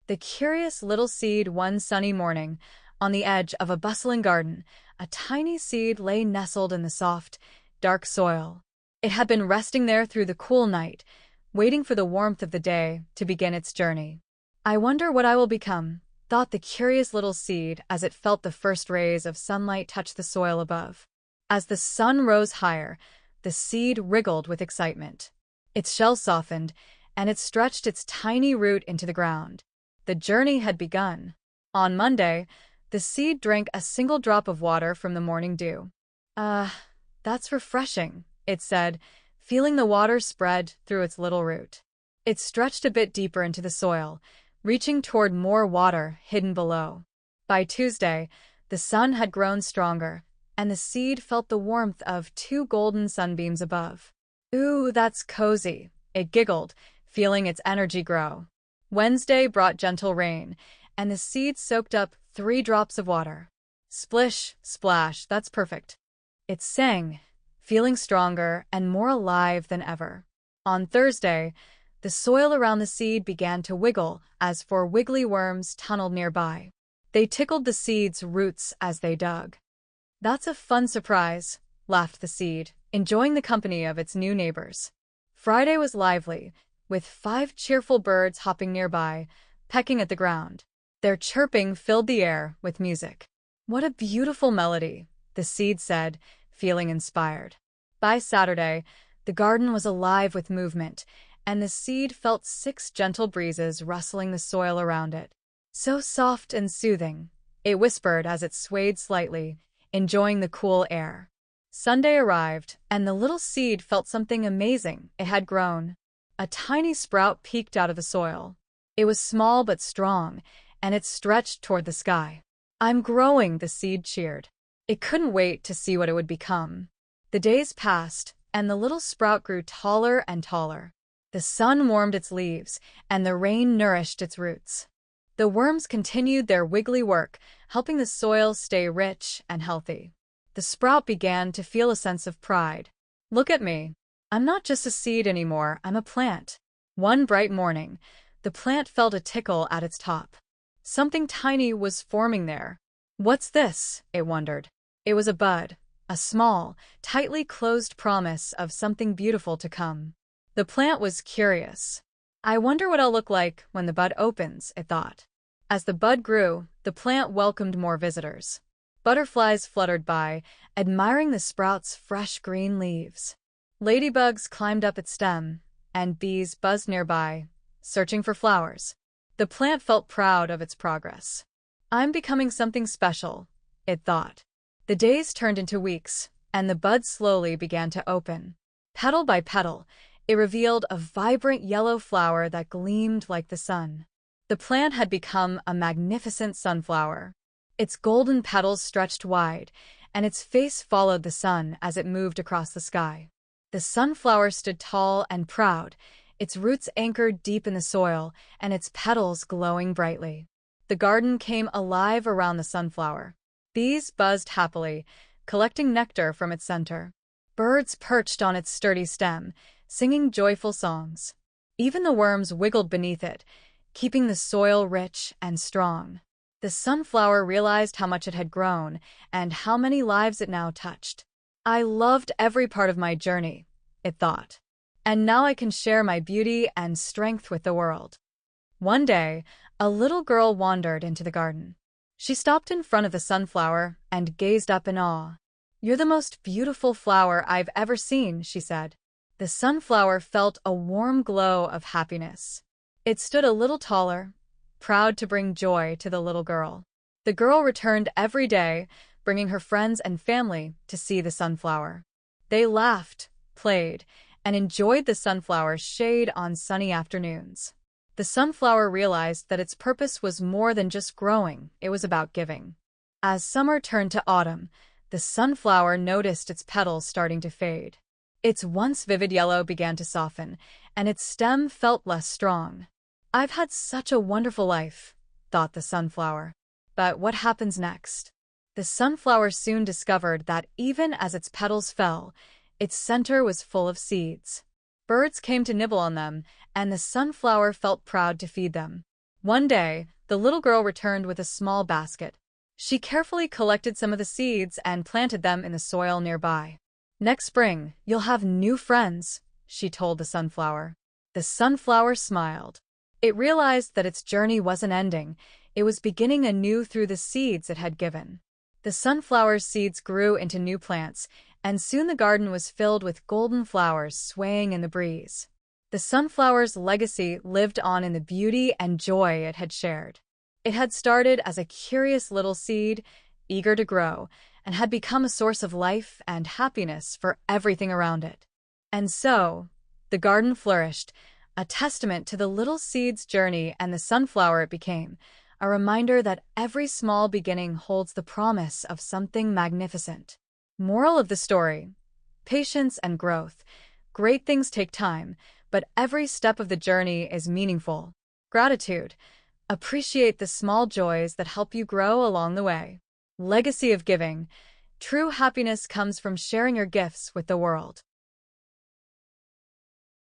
The curious little seed. One sunny morning, on the edge of a bustling garden, a tiny seed lay nestled in the soft, dark soil. It had been resting there through the cool night, waiting for the warmth of the day to begin its journey. "I wonder what I will become," thought the curious little seed as it felt the first rays of sunlight touch the soil above. As the sun rose higher, the seed wriggled with excitement. Its shell softened, and it stretched its tiny root into the ground. The journey had begun. On Monday, the seed drank a single drop of water from the morning dew. That's refreshing," it said, feeling the water spread through its little root. It stretched a bit deeper into the soil, reaching toward more water hidden below. By Tuesday, the sun had grown stronger, and the seed felt the warmth of 2 golden sunbeams above. "Ooh, that's cozy," it giggled, feeling its energy grow. Wednesday brought gentle rain, and the seed soaked up 3 drops of water. "Splish, splash, that's perfect," it sang, feeling stronger and more alive than ever. On Thursday, the soil around the seed began to wiggle as 4 wiggly worms tunneled nearby. They tickled the seed's roots as they dug. "That's a fun surprise," laughed the seed, enjoying the company of its new neighbors. Friday was lively, with 5 cheerful birds hopping nearby, pecking at the ground. Their chirping filled the air with music. "What a beautiful melody," the seed said, feeling inspired. By Saturday, the garden was alive with movement, and the seed felt 6 gentle breezes rustling the soil around it. "So soft and soothing," it whispered as it swayed slightly, enjoying the cool air. Sunday arrived, and the little seed felt something amazing. It had grown. A tiny sprout peeked out of the soil. It was small but strong, and it stretched toward the sky. "I'm growing," the seed cheered. It couldn't wait to see what it would become. The days passed, and the little sprout grew taller and taller. The sun warmed its leaves, and the rain nourished its roots. The worms continued their wiggly work, helping the soil stay rich and healthy. The sprout began to feel a sense of pride. "Look at me. I'm not just a seed anymore, I'm a plant." One bright morning, the plant felt a tickle at its top. Something tiny was forming there. "What's this?" it wondered. It was a bud, a small, tightly closed promise of something beautiful to come. The plant was curious. "I wonder what I'll look like when the bud opens," it thought. As the bud grew, the plant welcomed more visitors. Butterflies fluttered by, admiring the sprout's fresh green leaves. Ladybugs climbed up its stem, and bees buzzed nearby, searching for flowers. The plant felt proud of its progress. "I'm becoming something special," it thought. The days turned into weeks, and the bud slowly began to open. Petal by petal, it revealed a vibrant yellow flower that gleamed like the sun. The plant had become a magnificent sunflower. Its golden petals stretched wide, and its face followed the sun as it moved across the sky. The sunflower stood tall and proud, its roots anchored deep in the soil, and its petals glowing brightly. The garden came alive around the sunflower. Bees buzzed happily, collecting nectar from its center. Birds perched on its sturdy stem, singing joyful songs. Even the worms wiggled beneath it, keeping the soil rich and strong. The sunflower realized how much it had grown and how many lives it now touched. "I loved every part of my journey," it thought. "And now I can share my beauty and strength with the world." One day, a little girl wandered into the garden. She stopped in front of the sunflower and gazed up in awe. "You're the most beautiful flower I've ever seen," she said. The sunflower felt a warm glow of happiness. It stood a little taller, proud to bring joy to the little girl. The girl returned every day, bringing her friends and family to see the sunflower. They laughed, played, and enjoyed the sunflower's shade on sunny afternoons. The sunflower realized that its purpose was more than just growing, it was about giving. As summer turned to autumn, the sunflower noticed its petals starting to fade. Its once vivid yellow began to soften, and its stem felt less strong. "I've had such a wonderful life," thought the sunflower. But what happens next? The sunflower soon discovered that even as its petals fell, its center was full of seeds. Birds came to nibble on them, and the sunflower felt proud to feed them. One day, the little girl returned with a small basket. She carefully collected some of the seeds and planted them in the soil nearby. "Next spring, you'll have new friends," she told the sunflower. The sunflower smiled. It realized that its journey wasn't ending, it was beginning anew through the seeds it had given. The sunflower's seeds grew into new plants, and soon the garden was filled with golden flowers swaying in the breeze. The sunflower's legacy lived on in the beauty and joy it had shared. It had started as a curious little seed, eager to grow, and had become a source of life and happiness for everything around it. And so, the garden flourished, a testament to the little seed's journey and the sunflower it became, a reminder that every small beginning holds the promise of something magnificent. Moral of the story: patience and growth. Great things take time, but every step of the journey is meaningful. Gratitude. Appreciate the small joys that help you grow along the way. Legacy of giving. True happiness comes from sharing your gifts with the world.